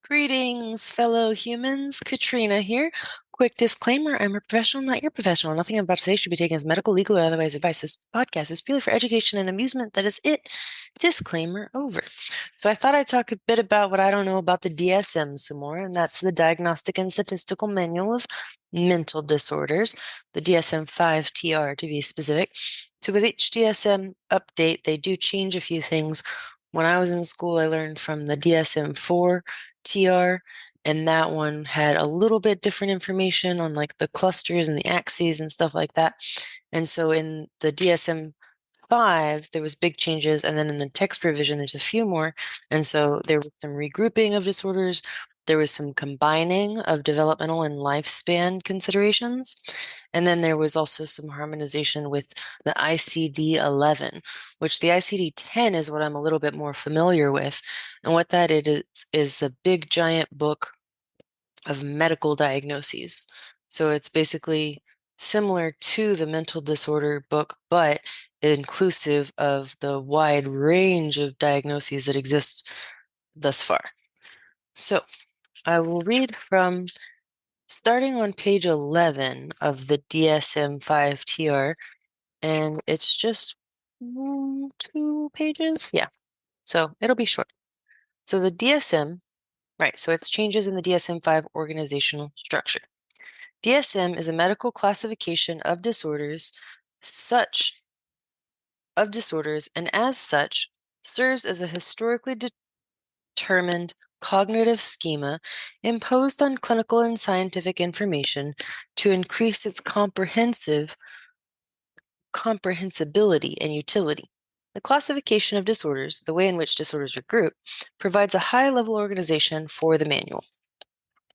Greetings, fellow humans. Katrina here. Quick disclaimer, I'm a professional, not your professional. Nothing I'm about to say should be taken as medical, legal, or otherwise advice. This podcast is purely for education and amusement. That is it. Disclaimer over. So I thought I'd talk a bit about what I don't know about the DSM some more, and that's the Diagnostic and Statistical Manual of Mental Disorders, the DSM-5 TR to be specific. So with each DSM update, they do change a few things. When I was in school, I learned from the DSM-4 TR, and that one had a little bit different information on like the clusters and the axes and stuff like that. And so in the DSM-5, there was big changes, and then in the text revision, there's a few more. And so there was some regrouping of disorders. There was some combining of developmental and lifespan considerations. And then there was also some harmonization with the ICD-11, which the ICD-10 is what I'm a little bit more familiar with. And what that is a big giant book of medical diagnoses. So it's basically similar to the mental disorder book, but inclusive of the wide range of diagnoses that exist thus far. So I will read from starting on page 11 of the DSM-5 TR, and it's just 2 pages. Yeah, so it'll be short. So the DSM, right, so it's changes in the DSM-5 organizational structure. DSM is a medical classification of disorders, and as such, serves as a historically determined cognitive schema imposed on clinical and scientific information to increase its comprehensibility and utility. The classification of disorders, the way in which disorders are grouped, provides a high-level organization for the manual.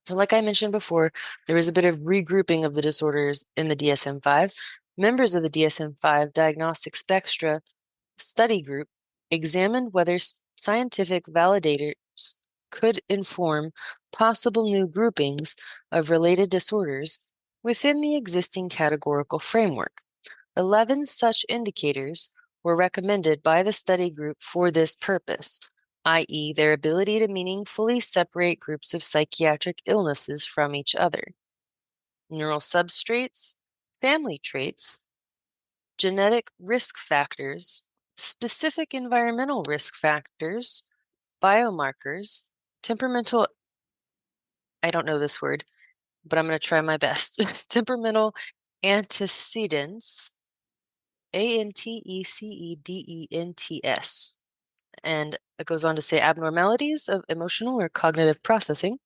So like I mentioned before, there was a bit of regrouping of the disorders in the DSM-5. Members of the DSM-5 Diagnostic Spectra study group examined whether scientific validators could inform possible new groupings of related disorders within the existing categorical framework. 11 such indicators were recommended by the study group for this purpose, i.e., their ability to meaningfully separate groups of psychiatric illnesses from each other. Neural substrates, family traits, genetic risk factors, specific environmental risk factors, biomarkers, temperamental, I don't know this word, but I'm going to try my best, temperamental antecedents, antecedents. And it goes on to say abnormalities of emotional or cognitive processing,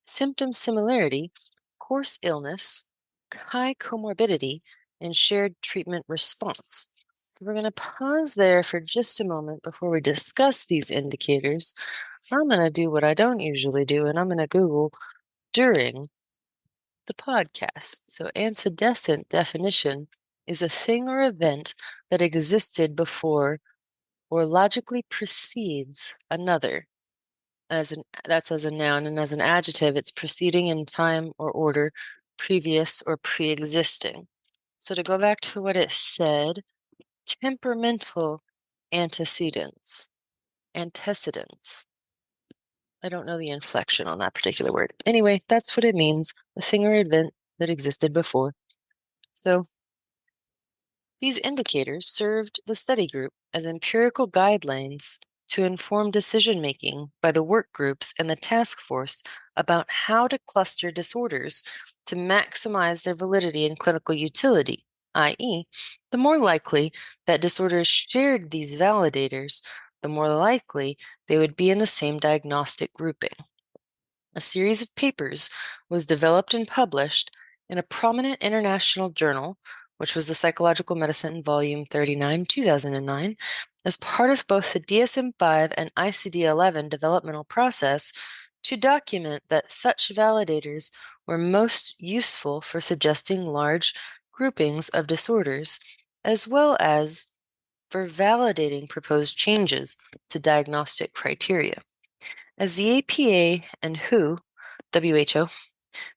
symptom similarity, course illness, high comorbidity, and shared treatment response. So we're going to pause there for just a moment before we discuss these indicators. I'm going to do what I don't usually do, and I'm going to Google during the podcast. So antecedent definition is a thing or event that existed before or logically precedes another. That's as a noun, and as an adjective, it's preceding in time or order, previous or pre-existing. So to go back to what it said, temperamental antecedents. I don't know the inflection on that particular word. Anyway, that's what it means, a thing or event that existed before. So these indicators served the study group as empirical guidelines to inform decision-making by the work groups and the task force about how to cluster disorders to maximize their validity and clinical utility, i.e., the more likely that disorders shared these validators, the more likely they would be in the same diagnostic grouping. A series of papers was developed and published in a prominent international journal, which was the Psychological Medicine Volume 39, 2009, as part of both the DSM-5 and ICD-11 developmental process to document that such validators were most useful for suggesting large groupings of disorders, as well as for validating proposed changes to diagnostic criteria. As the APA and WHO,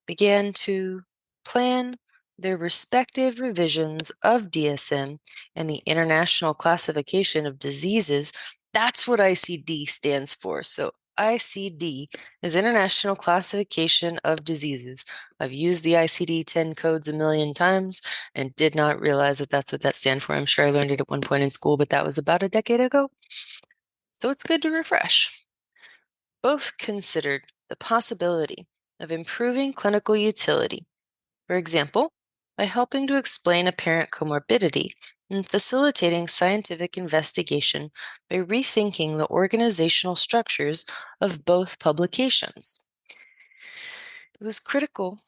began to plan their respective revisions of DSM and the International Classification of Diseases, that's what ICD stands for. So ICD is International Classification of Diseases. I've used the ICD-10 codes a million times and did not realize that that's what that stands for. I'm sure I learned it at one point in school, but that was about a decade ago. So it's good to refresh. Both considered the possibility of improving clinical utility. For example, by helping to explain apparent comorbidity and facilitating scientific investigation by rethinking the organizational structures of both publications. It was critical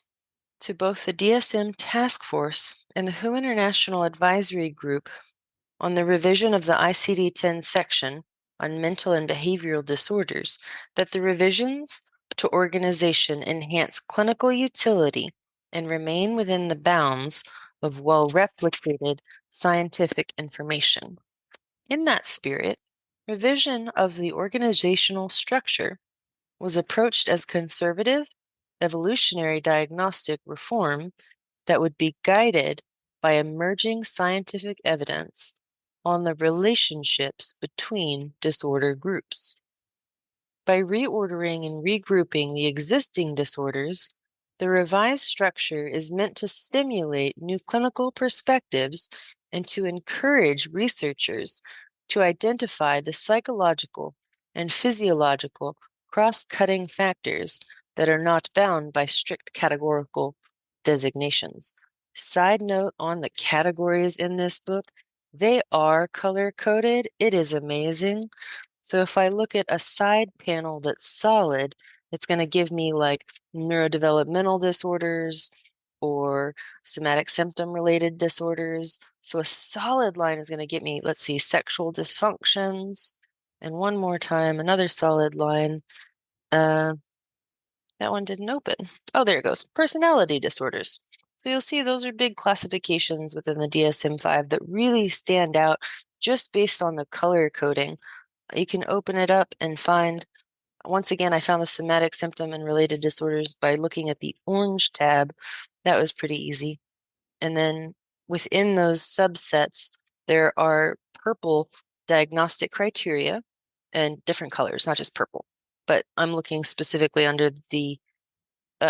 to both the DSM Task Force and the WHO International Advisory Group on the revision of the ICD-10 section on mental and behavioral disorders that the revisions to organization enhance clinical utility and remain within the bounds of well-replicated scientific information. In that spirit, revision of the organizational structure was approached as conservative, evolutionary diagnostic reform that would be guided by emerging scientific evidence on the relationships between disorder groups. By reordering and regrouping the existing disorders, the revised structure is meant to stimulate new clinical perspectives and to encourage researchers to identify the psychological and physiological cross-cutting factors that are not bound by strict categorical designations. Side note on the categories in this book, they are color-coded. It is amazing. So if I look at a side panel that's solid, it's going to give me like neurodevelopmental disorders or somatic symptom-related disorders. So a solid line is going to get me, let's see, sexual dysfunctions. And one more time, another solid line. That one didn't open. Oh, there it goes. Personality disorders. So you'll see those are big classifications within the DSM-5 that really stand out just based on the color coding. You can open it up and find, once again, I found the somatic symptom and related disorders by looking at the orange tab. That was pretty easy. And then within those subsets, there are purple diagnostic criteria and different colors, not just purple. But I'm looking specifically under the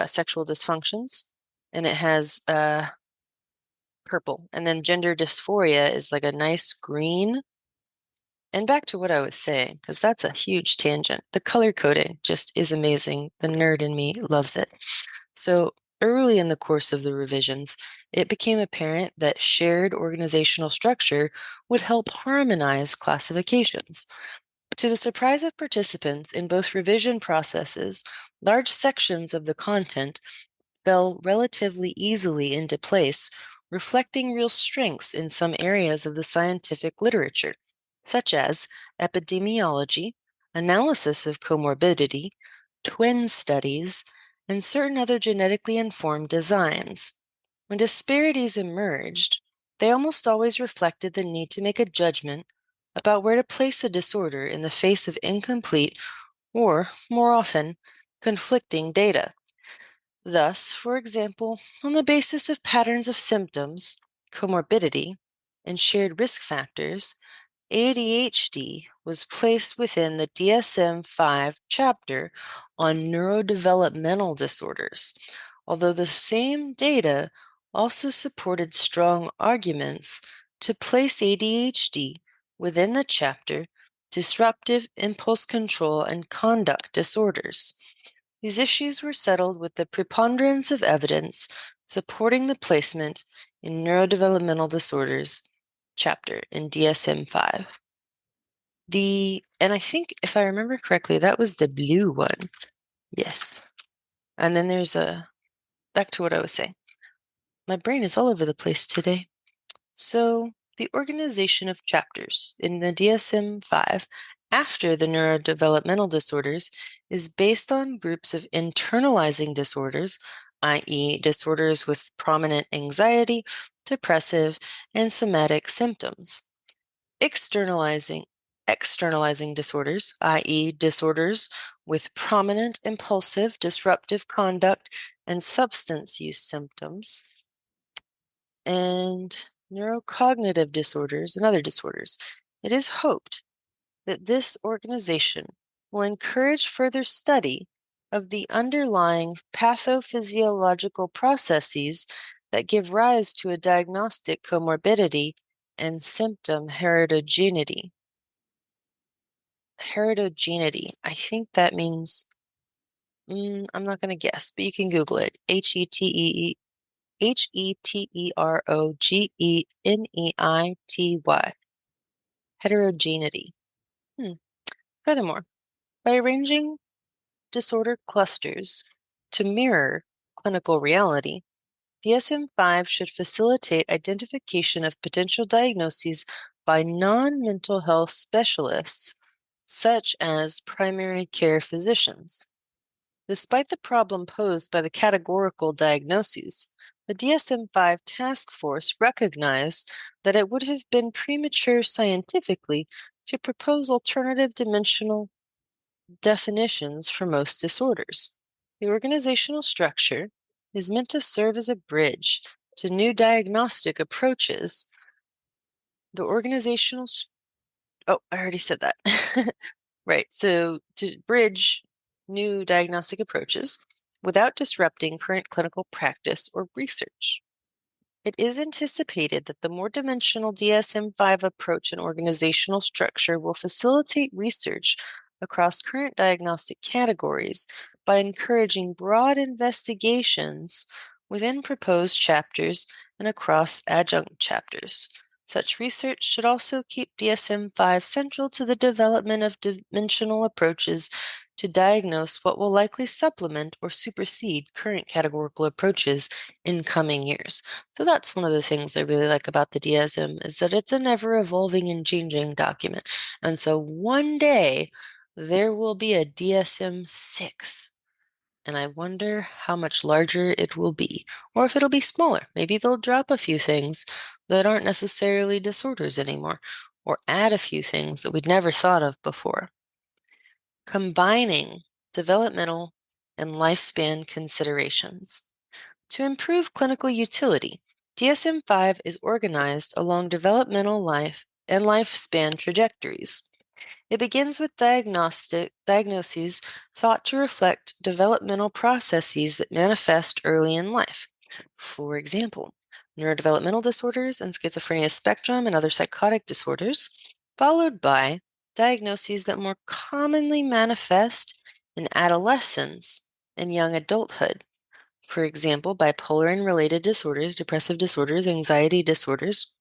sexual dysfunctions, and it has purple. And then gender dysphoria is like a nice green. And back to what I was saying, because that's a huge tangent. The color coding just is amazing. The nerd in me loves it. So early in the course of the revisions, it became apparent that shared organizational structure would help harmonize classifications. To the surprise of participants in both revision processes, large sections of the content fell relatively easily into place, reflecting real strengths in some areas of the scientific literature, such as epidemiology, analysis of comorbidity, twin studies, and certain other genetically informed designs. When disparities emerged, they almost always reflected the need to make a judgment about where to place a disorder in the face of incomplete or, more often, conflicting data. Thus, for example, on the basis of patterns of symptoms, comorbidity, and shared risk factors, ADHD was placed within the DSM-5 chapter on neurodevelopmental disorders, although the same data also supported strong arguments to place ADHD within the chapter Disruptive Impulse Control and Conduct Disorders. These issues were settled with the preponderance of evidence supporting the placement in neurodevelopmental disorders chapter in DSM-5. And I think if I remember correctly, that was the blue one. Yes. And then there's back to what I was saying. My brain is all over the place today. So the organization of chapters in the DSM-5 after the neurodevelopmental disorders is based on groups of internalizing disorders, i.e., disorders with prominent anxiety, depressive, and somatic symptoms. Externalizing disorders, i.e., disorders with prominent impulsive, disruptive conduct, and substance use symptoms. And neurocognitive disorders and other disorders. It is hoped that this organization will encourage further study of the underlying pathophysiological processes that give rise to a diagnostic comorbidity and symptom heterogeneity. Heterogeneity. I think that means, I'm not going to guess, but you can Google it. Heterogeneity. Heterogeneity. Furthermore, by arranging disorder clusters to mirror clinical reality, DSM-5 should facilitate identification of potential diagnoses by non-mental health specialists, such as primary care physicians. Despite the problem posed by the categorical diagnoses, the DSM-5 task force recognized that it would have been premature scientifically to propose alternative dimensional definitions for most disorders. The organizational structure is meant to serve as a bridge to new diagnostic approaches. The organizational, I already said that. Right, so to bridge new diagnostic approaches without disrupting current clinical practice or research. It is anticipated that the more dimensional DSM-5 approach and organizational structure will facilitate research across current diagnostic categories by encouraging broad investigations within proposed chapters and across adjunct chapters. Such research should also keep DSM-5 central to the development of dimensional approaches to diagnose what will likely supplement or supersede current categorical approaches in coming years. So that's one of the things I really like about the DSM, is that it's an ever-evolving and changing document. And so one day there will be a DSM-6. And I wonder how much larger it will be, or if it'll be smaller. Maybe they'll drop a few things that aren't necessarily disorders anymore, or add a few things that we'd never thought of before. Combining developmental and lifespan considerations. To improve clinical utility, DSM-5 is organized along developmental life and lifespan trajectories. It begins with diagnoses thought to reflect developmental processes that manifest early in life. For example, neurodevelopmental disorders and schizophrenia spectrum and other psychotic disorders, followed by diagnoses that more commonly manifest in adolescence and young adulthood. For example, bipolar and related disorders, depressive disorders, anxiety disorders,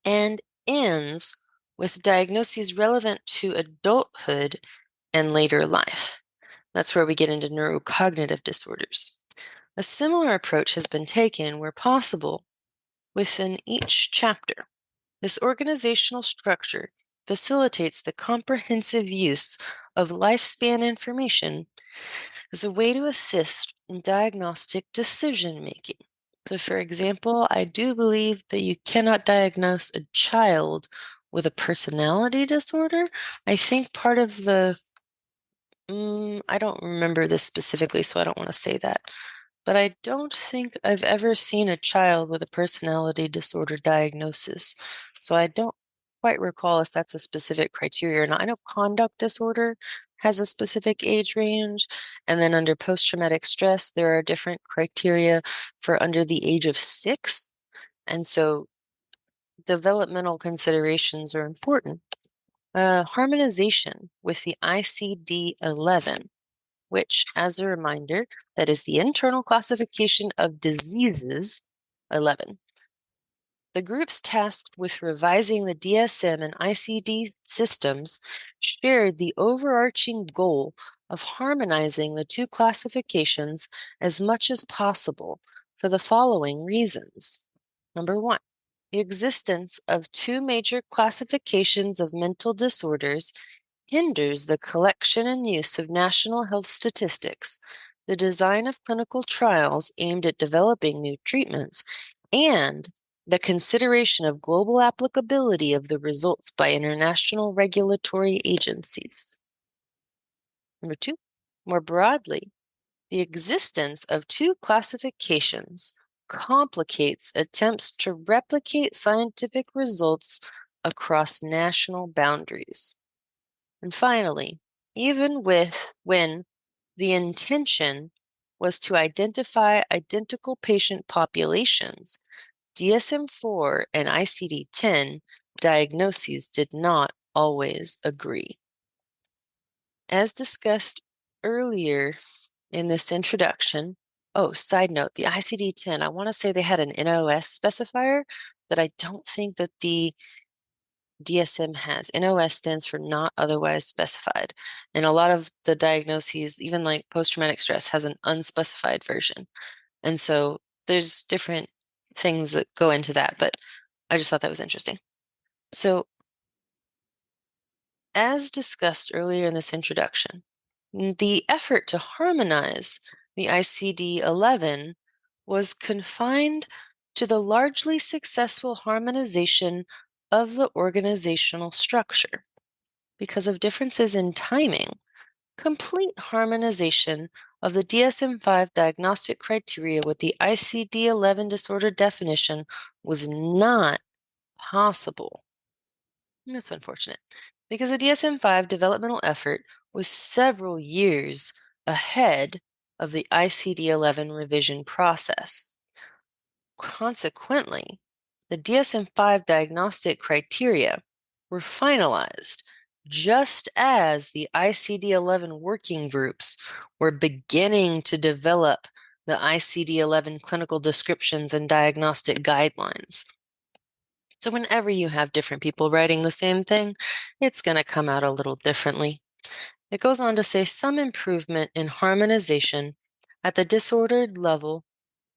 and ends with diagnoses relevant to adulthood and later life. That's where we get into neurocognitive disorders. A similar approach has been taken where possible within each chapter. This organizational structure facilitates the comprehensive use of lifespan information as a way to assist in diagnostic decision-making. So, for example, I do believe that you cannot diagnose a child with a personality disorder. I think part of the, I don't remember this specifically, so I don't want to say that. But I don't think I've ever seen a child with a personality disorder diagnosis. So I don't quite recall if that's a specific criteria or not. I know conduct disorder has a specific age range. And then under post-traumatic stress, there are different criteria for under the age of 6. And so developmental considerations are important. Harmonization with the ICD-11, which, as a reminder, that is the Internal Classification of Diseases 11. The groups tasked with revising the DSM and ICD systems shared the overarching goal of harmonizing the two classifications as much as possible for the following reasons. Number one, the existence of two major classifications of mental disorders hinders the collection and use of national health statistics, the design of clinical trials aimed at developing new treatments, and the consideration of global applicability of the results by international regulatory agencies. Number two, more broadly, the existence of two classifications complicates attempts to replicate scientific results across national boundaries. And finally, even when the intention was to identify identical patient populations, DSM-4 and ICD-10 diagnoses did not always agree. As discussed earlier in this introduction, side note, the ICD-10, I want to say they had an NOS specifier that I don't think that the DSM has. NOS stands for not otherwise specified. And a lot of the diagnoses, even like post-traumatic stress, has an unspecified version. And so there's different things that go into that, but I just thought that was interesting. So, as discussed earlier in this introduction, the effort to harmonize the ICD-11 was confined to the largely successful harmonization of the organizational structure. Because of differences in timing, complete harmonization of the DSM-5 diagnostic criteria with the ICD-11 disorder definition was not possible. That's unfortunate, because the DSM-5 developmental effort was several years ahead of the ICD-11 revision process. Consequently, the DSM-5 diagnostic criteria were finalized just as the ICD-11 working groups were beginning to develop the ICD-11 clinical descriptions and diagnostic guidelines. So whenever you have different people writing the same thing, it's going to come out a little differently. It goes on to say some improvement in harmonization at the disordered level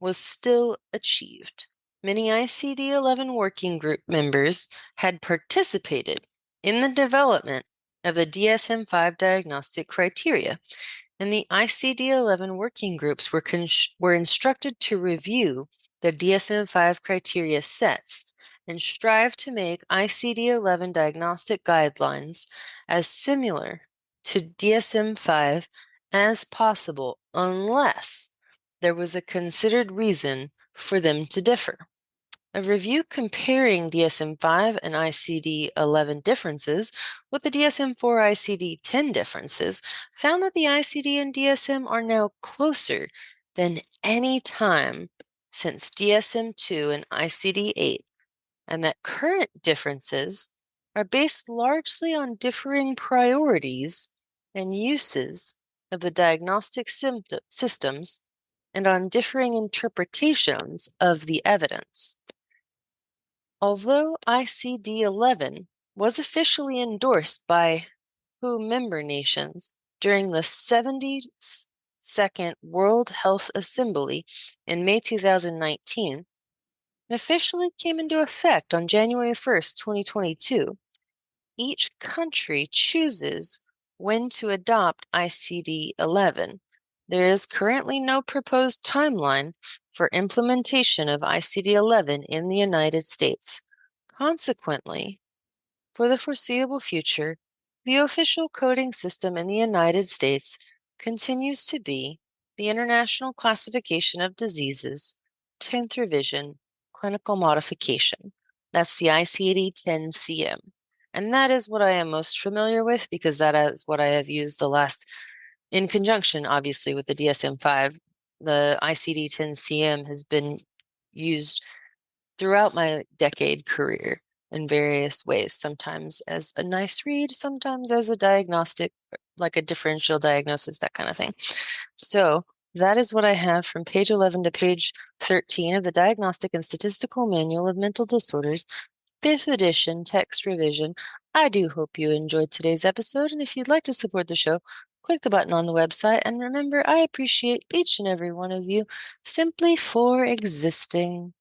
was still achieved. Many ICD-11 working group members had participated in the development of the DSM-5 diagnostic criteria, and the ICD-11 working groups were instructed to review the DSM-5 criteria sets and strive to make ICD-11 diagnostic guidelines as similar to DSM-5 as possible, unless there was a considered reason for them to differ. A review comparing DSM-5 and ICD-11 differences with the DSM-4 ICD-10 differences found that the ICD and DSM are now closer than any time since DSM-2 and ICD-8, and that current differences are based largely on differing priorities and uses of the diagnostic systems and on differing interpretations of the evidence. Although ICD-11 was officially endorsed by WHO member nations during the 72nd World Health Assembly in May 2019, and officially came into effect on January 1st, 2022, each country chooses when to adopt ICD-11. There is currently no proposed timeline for implementation of ICD-11 in the United States. Consequently, for the foreseeable future, the official coding system in the United States continues to be the International Classification of Diseases, 10th Revision, Clinical Modification. That's the ICD-10-CM. And that is what I am most familiar with, because that is what I have used in conjunction, obviously, with the DSM-5. The ICD-10-CM has been used throughout my decade career in various ways, sometimes as a nice read, sometimes as a diagnostic, like a differential diagnosis, that kind of thing. So that is what I have from page 11 to page 13 of the Diagnostic and Statistical Manual of Mental Disorders, 5th edition, text revision. I do hope you enjoyed today's episode, and if you'd like to support the show, click the button on the website, and remember, I appreciate each and every one of you simply for existing.